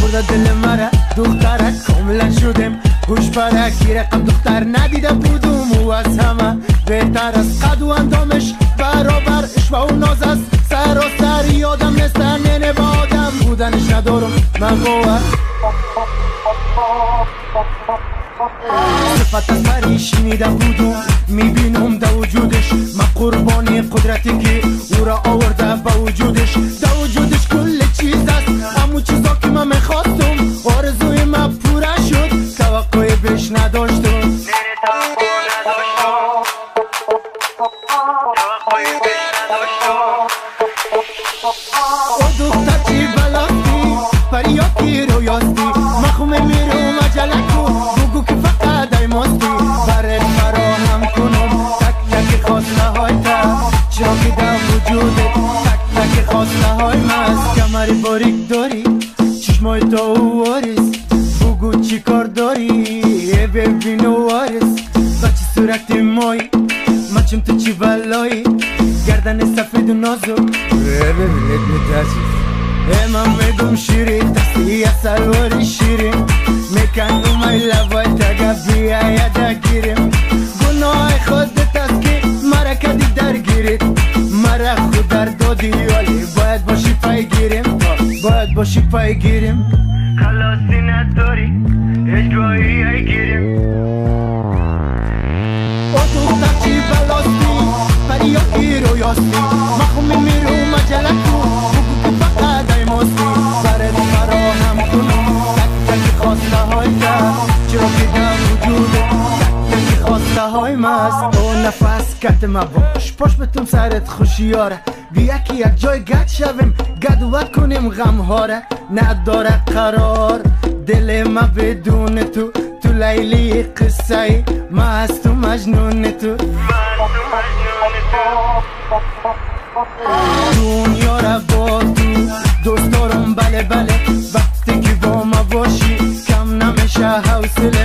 برده دل مرا دخترک کاملا شدم گوش برک رقم دختر ندیده بودم و از همه بهتر از قد و اندامش برابرش و اون ناز است سراسر یادم نستن ننه با آدم بودنش ندارم من باور صفت از پریش شنیده بودم میبینم در وجودش من قربانی قدرتی که او را آورده با وجودش در وجودش کل چیز است همون چیزا که من میخواستم آرزوی من پوره شد توقعی بهش نداشتم او دختر چی بلاستی پریاکی رویاستی مخومه میرم عجلکو بگو که فقط ای ماستی برات فراهم کنم تک تک خواسته های تا چرا که در وجودت تک تک خواسته های مست کمری باریک داری چشمای تا و وارس بگو چی کار داری ببین و وارس بچه صورت مایی مچم تو چی بلایی گردن سفید و نازو ببینت میترسی من میگم شیرین دستی سلواری شیرین میکنم ای لبای تگه بیاید گیریم گناه خودت است که مرا کدی درگیرید مرا خود در دادی ولی باید باشی پیگیریم باید باشی پیگیریم خلاصی نداری اجرایی ای گیریم او دختر چی بلاستی پریاکی رویاستی مخومی میرو مجلکو بگو که فقط ای ماستی برات فراهم کنم تک تک خواسته های تا چرا که در وجوده تک تک خواسته های مست او نفس کت ما باش پاش بتون سرت خوشیاره بیا که یک جای گد شویم گدوت کنیم غم هاره نداره قرار دل ما بدون تو تو لیلی قصه ای مست و مجنون تو دنیا را با تو دوست دارم بله بله وقتی که با ما باشی کم نمیشه حوصله